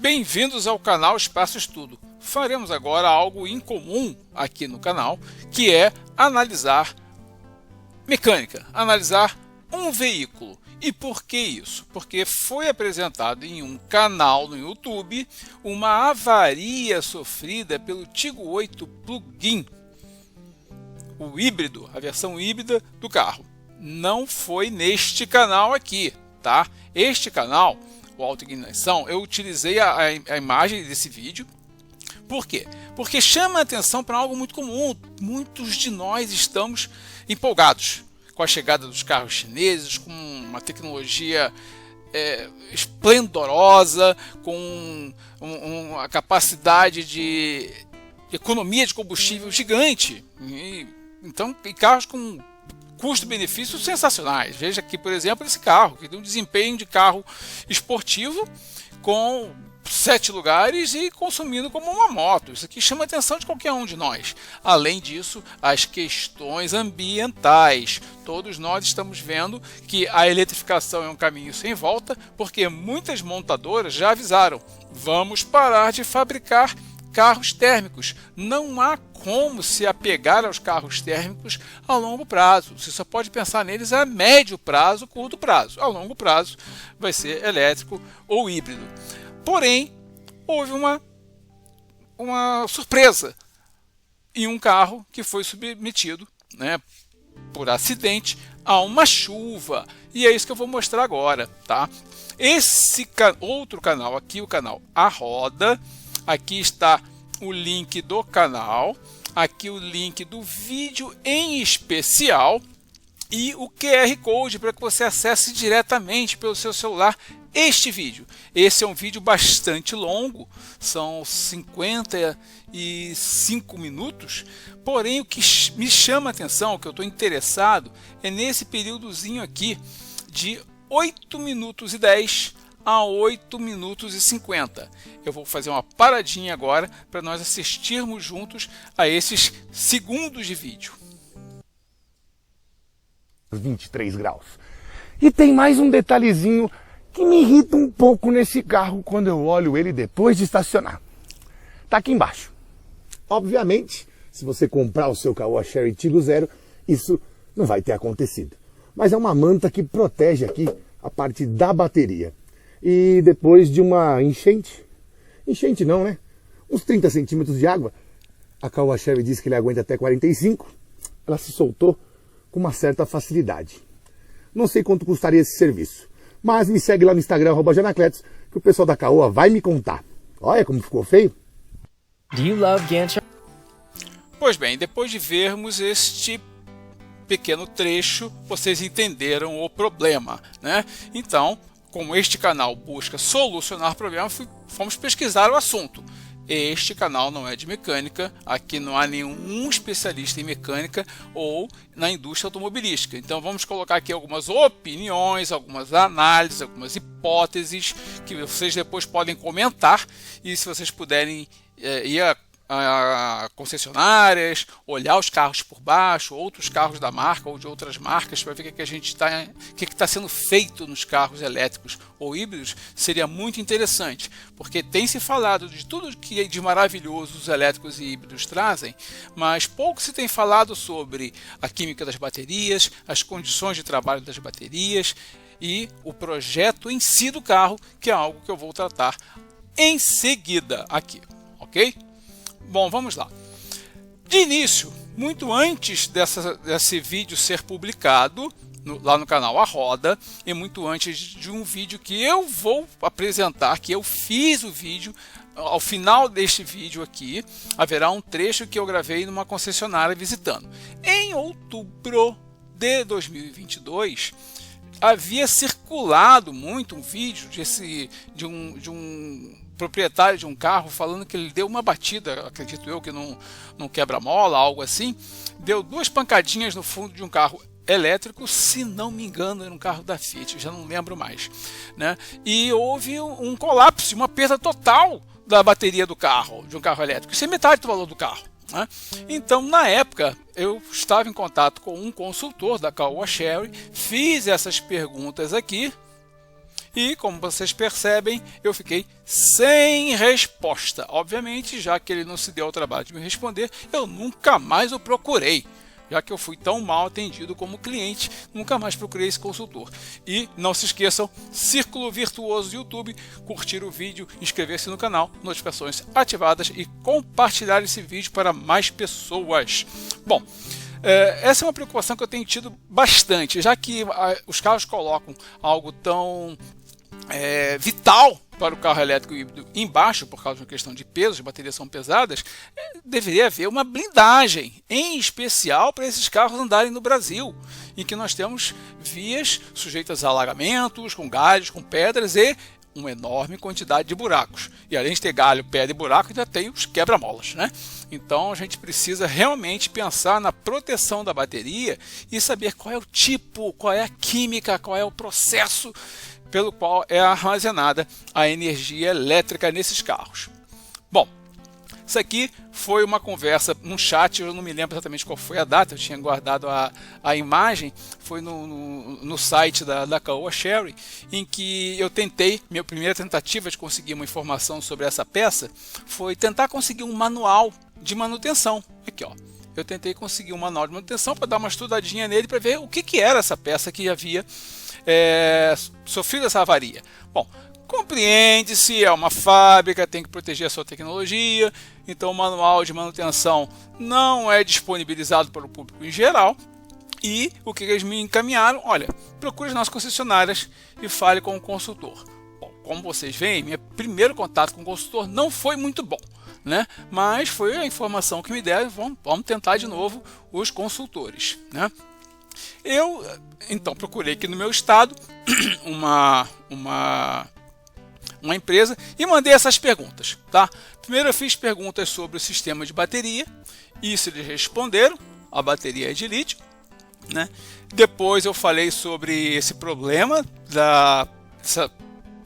Bem-vindos ao canal Espaço Estudo. Faremos agora algo incomum aqui no canal, que é analisar mecânica, analisar um veículo. E por que isso? Porque foi apresentado em um canal no YouTube uma avaria sofrida pelo Tiggo 8 Plug-in, o híbrido, a versão híbrida do carro. Não foi neste canal aqui, tá? Este canal, o Autoignição, eu utilizei a imagem desse vídeo. Por quê? Porque chama a atenção para algo muito comum. Muitos de nós estamos empolgados com a chegada dos carros chineses, com uma tecnologia esplendorosa, com uma capacidade de economia de combustível gigante. Então, tem carros com custo-benefício sensacionais. Veja aqui, por exemplo, esse carro, que tem um desempenho de carro esportivo com 7 lugares e consumindo como uma moto. Isso aqui chama a atenção de qualquer um de nós. Além disso, as questões ambientais. Todos nós estamos vendo que a eletrificação é um caminho sem volta, porque muitas montadoras já avisaram: vamos parar de fabricar carros térmicos. Não há como se apegar aos carros térmicos a longo prazo. Você só pode pensar neles a médio prazo, curto prazo. A longo prazo vai ser elétrico ou híbrido. Porém, houve uma surpresa em um carro que foi submetido, por acidente, a uma chuva. E é isso que eu vou mostrar agora, tá? Esse outro canal aqui, o canal A Roda. Aqui está o link do canal, aqui o link do vídeo em especial e o QR Code para que você acesse diretamente pelo seu celular este vídeo. Esse é um vídeo bastante longo, são 55 minutos, porém o que me chama a atenção, o que eu estou interessado, é nesse períodozinho aqui de 8 minutos e 10 a 8 minutos e 50. Eu vou fazer uma paradinha agora para nós assistirmos juntos a esses segundos de vídeo. 23 graus. E tem mais um detalhezinho que me irrita um pouco nesse carro quando eu olho ele depois de estacionar. Tá aqui embaixo. Obviamente, se você comprar o seu Caoa Chery Tiggo Zero, isso não vai ter acontecido. Mas é uma manta que protege aqui a parte da bateria. E depois de uma enchente não, né? Uns 30 centímetros de água, a Caoa Chery disse que ele aguenta até 45, ela se soltou com uma certa facilidade. Não sei quanto custaria esse serviço, mas me segue lá no Instagram, @janacletos, que o pessoal da Caoa vai me contar. Olha como ficou feio. Do you love Gantt? Pois bem, depois de vermos este pequeno trecho, vocês entenderam o problema, né? Então, como este canal busca solucionar problemas, fomos pesquisar o assunto. Este canal não é de mecânica, aqui não há nenhum especialista em mecânica ou na indústria automobilística. Então vamos colocar aqui algumas opiniões, algumas análises, algumas hipóteses que vocês depois podem comentar, e se vocês puderem ir a concessionárias, olhar os carros por baixo, outros carros da marca ou de outras marcas, para ver o que está sendo feito nos carros elétricos ou híbridos, seria muito interessante, porque tem se falado de tudo que de maravilhoso os elétricos e híbridos trazem, mas pouco se tem falado sobre a química das baterias, as condições de trabalho das baterias e o projeto em si do carro, que é algo que eu vou tratar em seguida aqui, ok? Bom, vamos lá. De início, muito antes desse vídeo ser publicado lá no canal A Roda, e muito antes de um vídeo que eu vou apresentar, que eu fiz o vídeo, ao final deste vídeo aqui, haverá um trecho que eu gravei numa concessionária visitando. Em outubro de 2022, havia circulado muito um vídeo de um proprietário de um carro falando que ele deu uma batida, acredito eu que não quebra-mola, algo assim, deu 2 pancadinhas no fundo de um carro elétrico, se não me engano era um carro da Fiat, já não lembro mais, né? E houve um colapso, uma perda total da bateria do carro, de um carro elétrico, isso é metade do valor do carro, né? Então, na época, eu estava em contato com um consultor da Caoa Chery, fiz essas perguntas aqui, E como vocês percebem, eu fiquei sem resposta. Obviamente, já que ele não se deu ao trabalho de me responder, eu nunca mais o procurei. Já que eu fui tão mal atendido como cliente, nunca mais procurei esse consultor. E não se esqueçam, Círculo Virtuoso do YouTube, curtir o vídeo, inscrever-se no canal, notificações ativadas e compartilhar esse vídeo para mais pessoas. Bom, essa é uma preocupação que eu tenho tido bastante, já que os carros colocam algo tão vital para o carro elétrico híbrido embaixo, por causa de uma questão de peso, as baterias são pesadas, deveria haver uma blindagem, em especial para esses carros andarem no Brasil, em que nós temos vias sujeitas a alagamentos, com galhos, com pedras e uma enorme quantidade de buracos. E além de ter galho, pedra e buraco, ainda tem os quebra-molas, né? Então a gente precisa realmente pensar na proteção da bateria e saber qual é o tipo, qual é a química, qual é o processo pelo qual é armazenada a energia elétrica nesses carros. Bom, isso aqui foi uma conversa num chat, eu não me lembro exatamente qual foi a data, eu tinha guardado a imagem, foi no site da Caoa Sherry, em que eu tentei, minha primeira tentativa de conseguir uma informação sobre essa peça, foi tentar conseguir um manual de manutenção. Aqui, ó. Eu tentei conseguir um manual de manutenção para dar uma estudadinha nele para ver o que era essa peça que havia sofrido essa avaria. Bom, compreende-se, é uma fábrica, tem que proteger a sua tecnologia, então o manual de manutenção não é disponibilizado para o público em geral. E o que eles me encaminharam? Olha, procure as nossas concessionárias e fale com o consultor. Bom, como vocês veem, meu primeiro contato com o consultor não foi muito bom, né? Mas foi a informação que me deram. Vamos tentar de novo os consultores, né? Eu então procurei aqui no meu estado uma empresa e mandei essas perguntas, tá? Primeiro eu fiz perguntas sobre o sistema de bateria, isso eles responderam, a bateria é de lítio, né? Depois eu falei sobre esse problema dessa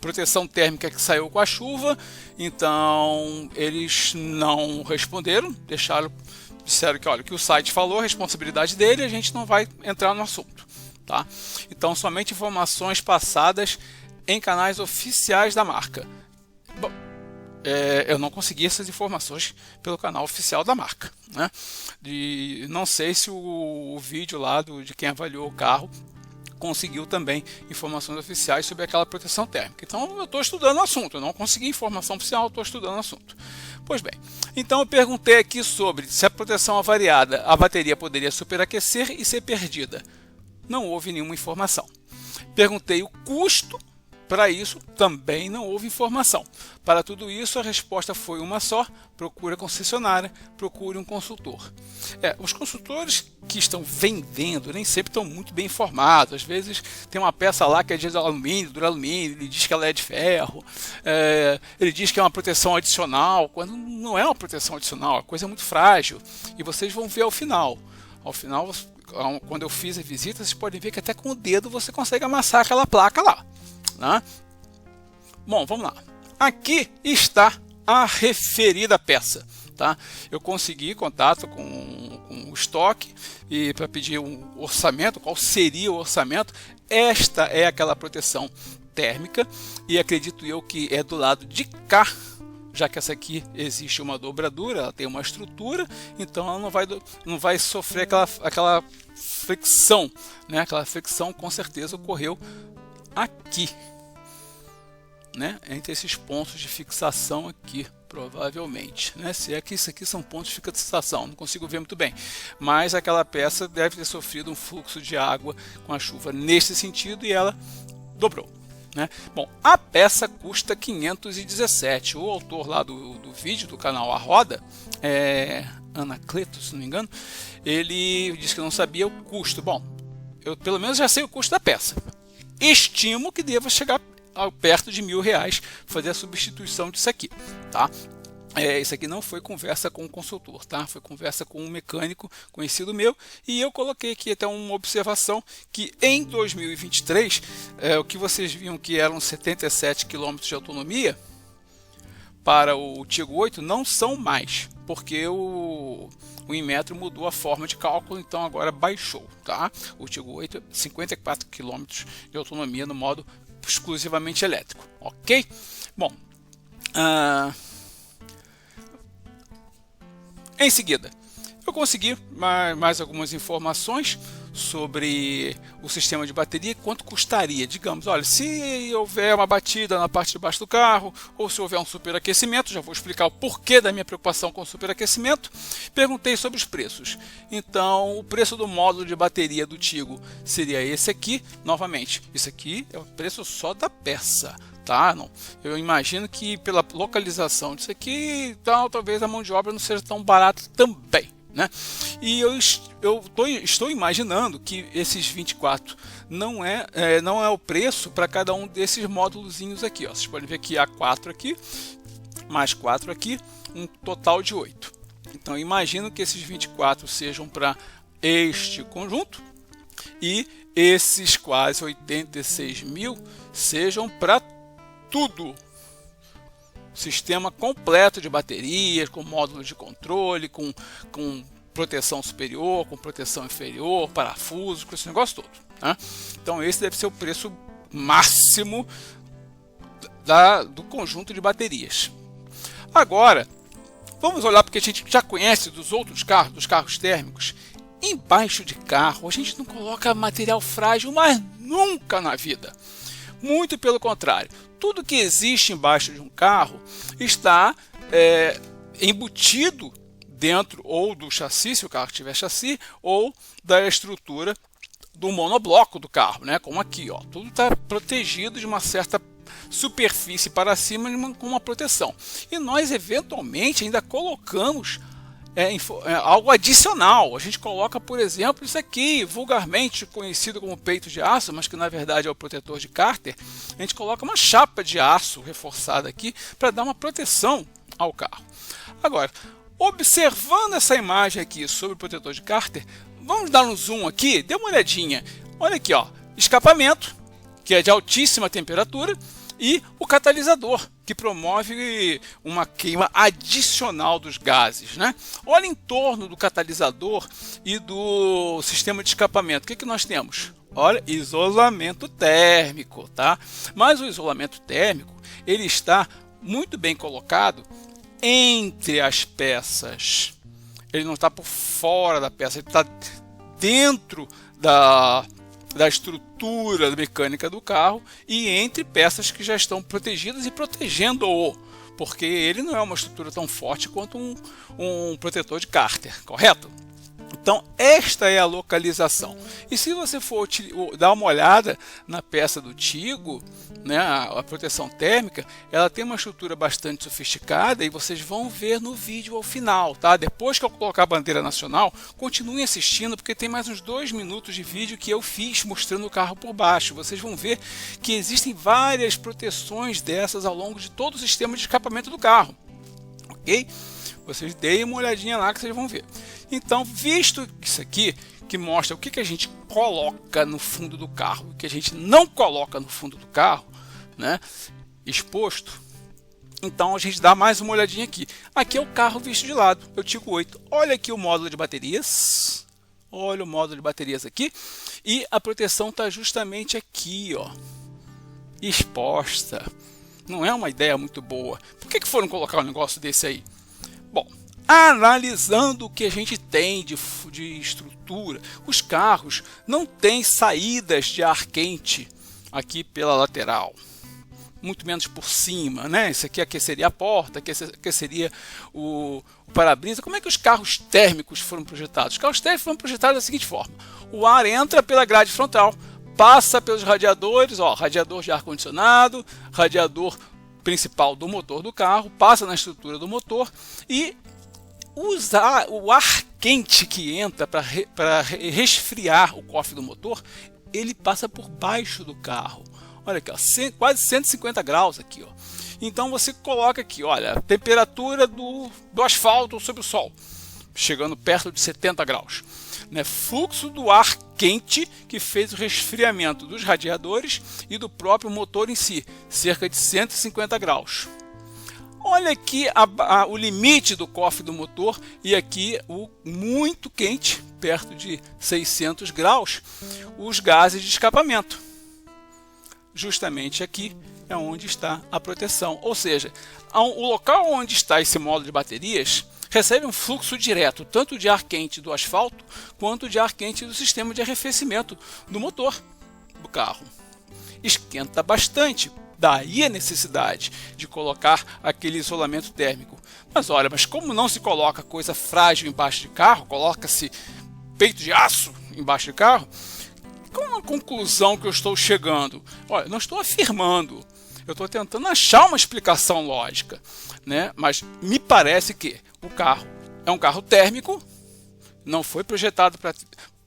proteção térmica que saiu com a chuva, então eles não responderam, disseram que, olha, que o site falou, a responsabilidade dele, a gente não vai entrar no assunto, tá? Então, somente informações passadas em canais oficiais da marca. Bom, eu não consegui essas informações pelo canal oficial da marca, né? Não sei se o vídeo lá de quem avaliou o carro conseguiu também informações oficiais sobre aquela proteção térmica. Então eu estou estudando o assunto, eu não consegui informação oficial, estou estudando o assunto. Pois bem, então eu perguntei aqui sobre se a proteção avariada, a bateria poderia superaquecer e ser perdida. Não houve nenhuma informação. Perguntei o custo, para isso também não houve informação. Para tudo isso a resposta foi uma só: procure a concessionária, procure um consultor. Os consultores que estão vendendo nem sempre estão muito bem informados. Às vezes tem uma peça lá que é de alumínio, duralumínio, ele diz que ela é de ferro, ele diz que é uma proteção adicional, quando não é uma proteção adicional, a coisa é muito frágil. E vocês vão ver ao final. Ao final, quando eu fiz a visita, vocês podem ver que até com o dedo você consegue amassar aquela placa lá, né? Bom, vamos lá. Aqui está a referida peça, tá? Eu consegui contato com o estoque e para pedir um orçamento, qual seria o orçamento. Esta é aquela proteção térmica e acredito eu que é do lado de cá, já que essa aqui existe uma dobradura, ela tem uma estrutura, então ela não vai sofrer aquela fricção, né? Aquela fricção com certeza ocorreu aqui, né? Entre esses pontos de fixação aqui, provavelmente, né? Se é que isso aqui são pontos de fixação, não consigo ver muito bem, mas aquela peça deve ter sofrido um fluxo de água com a chuva nesse sentido e ela dobrou, né? Bom, a peça custa 517. O autor lá do vídeo do canal A Roda, Anacleto, se não me engano, ele disse que não sabia o custo. Bom, eu pelo menos já sei o custo da peça. Estimo que deva chegar perto de R$1.000 fazer a substituição disso aqui, tá? Isso aqui não foi conversa com o consultor, tá? Foi conversa com um mecânico conhecido meu, e eu coloquei aqui até uma observação que em 2023, o que vocês viam que eram 77 km de autonomia para o Tiggo 8 não são mais, porque o Inmetro mudou a forma de cálculo, então agora baixou, tá? O Tiggo 8 54 km de autonomia no modo exclusivamente elétrico, ok? Bom, em seguida, eu consegui mais algumas informações sobre o sistema de bateria, quanto custaria. Digamos, olha, se houver uma batida na parte de baixo do carro, ou se houver um superaquecimento, já vou explicar o porquê da minha preocupação com o superaquecimento. Perguntei sobre os preços. Então, o preço do módulo de bateria do Tigo seria esse aqui. Novamente, isso aqui é o preço só da peça. Tá? Não. Eu imagino que pela localização disso aqui, então, talvez a mão de obra não seja tão barata também, né? E eu estou imaginando que esses 24 não é o preço para cada um desses módulozinhos aqui. Ó. Vocês podem ver que há 4 aqui, mais 4 aqui, um total de 8. Então eu imagino que esses 24 sejam para este conjunto e esses quase 86 mil sejam para tudo. Sistema completo de baterias, com módulo de controle, com proteção superior, com proteção inferior, parafusos, com esse negócio todo. Né? Então esse deve ser o preço máximo do conjunto de baterias. Agora, vamos olhar porque a gente já conhece dos outros carros, dos carros térmicos. Embaixo de carro a gente não coloca material frágil, mas nunca na vida. Muito pelo contrário, tudo que existe embaixo de um carro está embutido dentro ou do chassi, se o carro tiver chassi, ou da estrutura do monobloco do carro, né? Como aqui, ó, tudo está protegido de uma certa superfície para cima com uma proteção. E nós eventualmente ainda colocamos algo adicional. A gente coloca, por exemplo, isso aqui, vulgarmente conhecido como peito de aço, mas que na verdade é o protetor de cárter. A gente coloca uma chapa de aço reforçada aqui para dar uma proteção ao carro. Agora, observando essa imagem aqui sobre o protetor de cárter, vamos dar um zoom aqui, dê uma olhadinha. Olha aqui, ó, escapamento, que é de altíssima temperatura, e o catalisador, que promove uma queima adicional dos gases, né? Olha em torno do catalisador e do sistema de escapamento. O que nós temos? Olha, isolamento térmico, tá? Mas o isolamento térmico, ele está muito bem colocado entre as peças. Ele não está por fora da peça, ele está dentro da estrutura mecânica do carro e entre peças que já estão protegidas e protegendo-o, porque ele não é uma estrutura tão forte quanto um protetor de cárter, correto? Então esta é a localização. E se você for dar uma olhada na peça do Tigo, né, a proteção térmica, ela tem uma estrutura bastante sofisticada e vocês vão ver no vídeo ao final, tá? Depois que eu colocar a bandeira nacional, continuem assistindo porque tem mais uns 2 minutos de vídeo que eu fiz mostrando o carro por baixo. Vocês vão ver que existem várias proteções dessas ao longo de todo o sistema de escapamento do carro, ok? Vocês deem uma olhadinha lá que vocês vão ver. Então, visto isso aqui, que mostra o que a gente coloca no fundo do carro, o que a gente não coloca no fundo do carro, né, exposto, então a gente dá mais uma olhadinha aqui. Aqui é o carro visto de lado, eu Tigo 8. Olha aqui o módulo de baterias. Olha o módulo de baterias aqui. E a proteção está justamente aqui, ó, exposta. Não é uma ideia muito boa. Por que foram colocar um negócio desse aí? Bom, analisando o que a gente tem de estrutura, os carros não têm saídas de ar quente aqui pela lateral, muito menos por cima, né? Isso aqui aqueceria a porta, aqueceria o para-brisa. Como é que os carros térmicos foram projetados? Os carros térmicos foram projetados da seguinte forma: o ar entra pela grade frontal, passa pelos radiadores, ó, radiador de ar-condicionado, radiador principal do motor do carro, passa na estrutura do motor e o ar quente que entra para resfriar o cofre do motor, ele passa por baixo do carro. Olha aqui, ó, quase 150 graus aqui, ó. Então você coloca aqui, olha, a temperatura do asfalto sobre o sol, chegando perto de 70 graus. Né? Fluxo do ar quente que fez o resfriamento dos radiadores e do próprio motor em si, cerca de 150 graus. Olha aqui o limite do cofre do motor e aqui o muito quente, perto de 600 graus, os gases de escapamento. justamente aqui é onde está a proteção. Ou seja, o local onde está esse módulo de baterias recebe um fluxo direto, tanto de ar quente do asfalto, quanto de ar quente do sistema de arrefecimento do motor do carro. Esquenta bastante, daí a necessidade de colocar aquele isolamento térmico. Mas olha, mas como não se coloca coisa frágil embaixo de carro, coloca-se peito de aço embaixo de carro, qual a conclusão que eu estou chegando? Olha, não estou afirmando, eu estou tentando achar uma explicação lógica, né? Mas me parece que o carro é um carro térmico, não foi projetado para,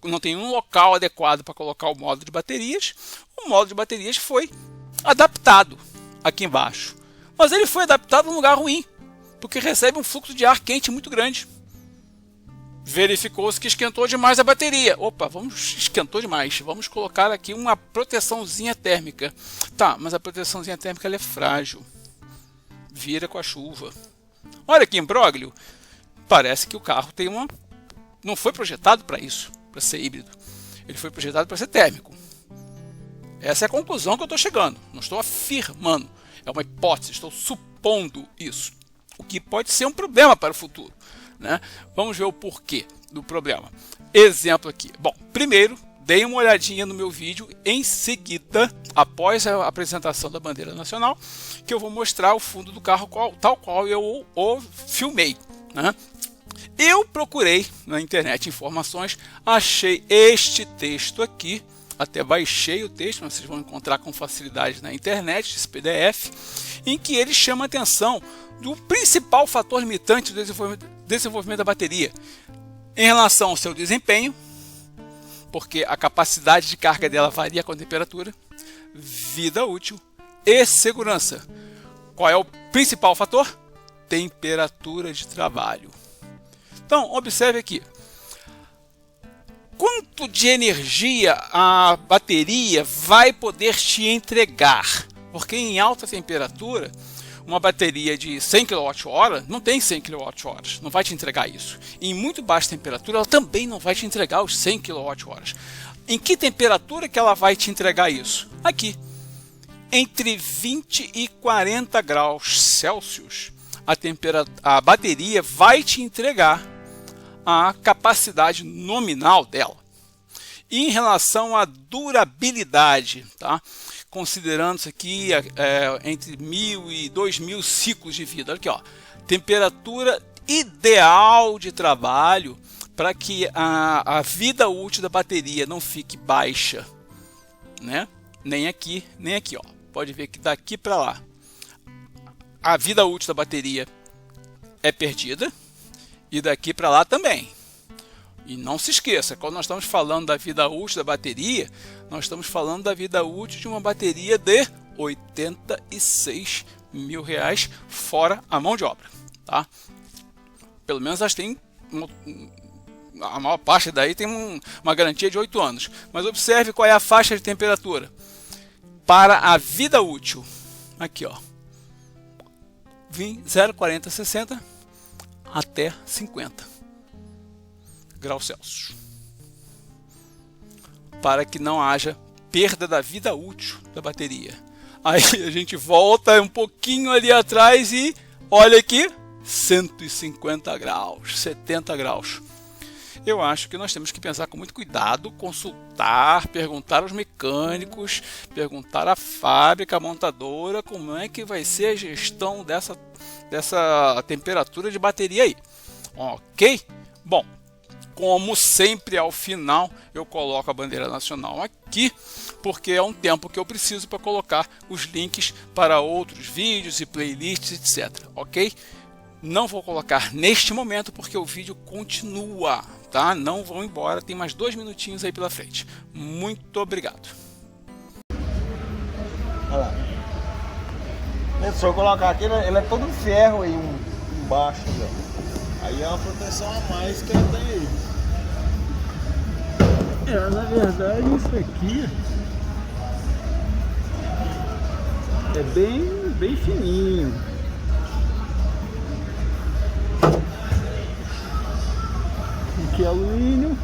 não tem um local adequado para colocar o módulo de baterias. O módulo de baterias foi adaptado aqui embaixo, mas ele foi adaptado num lugar ruim, porque recebe um fluxo de ar quente muito grande. Verificou-se que esquentou demais a bateria. Opa, esquentou demais. Vamos colocar aqui uma proteçãozinha térmica. Tá, mas a proteçãozinha térmica ela é frágil. Vira com a chuva. Olha que imbróglio. Parece que o carro tem uma... não foi projetado para isso, para ser híbrido. Ele foi projetado para ser térmico. Essa é a conclusão que eu estou chegando. Não estou afirmando. É uma hipótese. Estou supondo isso. O que pode ser um problema para o futuro, né? Vamos ver o porquê do problema. Exemplo aqui. Bom, primeiro, dei uma olhadinha no meu vídeo. Em seguida, após a apresentação da bandeira nacional, que eu vou mostrar o fundo do carro tal qual eu o filmei, né? Eu procurei na internet informações, achei este texto aqui. Até baixei o texto, mas vocês vão encontrar com facilidade na internet, esse PDF, em que ele chama a atenção do principal fator limitante do desenvolvimento da bateria em relação ao seu desempenho, porque a capacidade de carga dela varia com a temperatura, vida útil e segurança. Qual é o principal fator? Temperatura de trabalho. Então, observe aqui. Quanto de energia a bateria vai poder te entregar? Porque em alta temperatura, uma bateria de 100 kWh não tem 100 kWh, não vai te entregar isso. Em muito baixa temperatura, ela também não vai te entregar os 100 kWh. Em que temperatura que ela vai te entregar isso? Aqui, entre 20 e 40 graus Celsius, a bateria vai te entregar a capacidade nominal dela. E em relação à durabilidade, tá? Considerando-se aqui entre 1.000 e 2.000 ciclos de vida. Olha aqui, ó, temperatura ideal de trabalho para que a vida útil da bateria não fique baixa, né? Nem aqui, nem aqui, ó. Pode ver que daqui para lá a vida útil da bateria é perdida. E daqui para lá também. E não se esqueça, quando nós estamos falando da vida útil da bateria, nós estamos falando da vida útil de uma bateria de R$86 mil fora a mão de obra, tá? Pelo menos elas têm a maior parte daí tem uma garantia de 8 anos. Mas observe qual é a faixa de temperatura para a vida útil. Aqui, ó, 0,4060 até 50 graus Celsius, para que não haja perda da vida útil da bateria. Aí a gente volta um pouquinho ali atrás e olha aqui, 150 graus, 70 graus. Eu acho que nós temos que pensar com muito cuidado, consultar, perguntar aos mecânicos, perguntar à fábrica, à montadora, como é que vai ser a gestão dessa temperatura de bateria aí. Ok? Bom, como sempre ao final eu coloco a bandeira nacional aqui, porque é um tempo que eu preciso para colocar os links para outros vídeos e playlists, etc. Ok? Não vou colocar neste momento porque o vídeo continua, tá? Não vão embora, tem mais 2 minutinhos aí pela frente. Muito obrigado. Olha lá. Se eu colocar aqui, ele é todo em ferro aí, embaixo. Aí é uma proteção a mais que ele tem aí. Na verdade, isso aqui é bem fininho. Aqui é alumínio,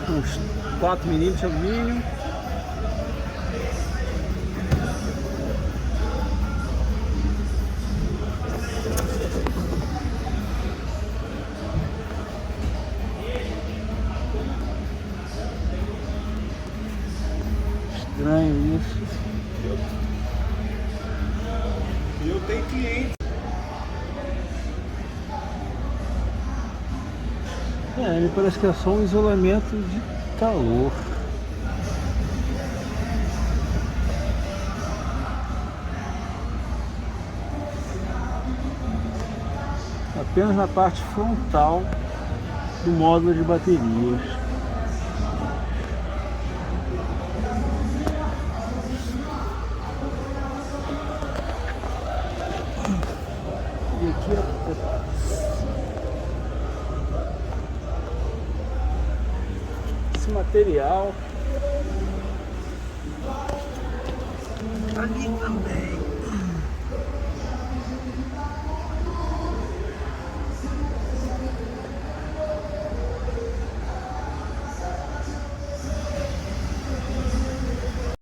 uns 4 milímetros de alumínio. cliente. Ele parece que é só um isolamento de calor. Apenas na parte frontal do módulo de baterias. E aqui esse material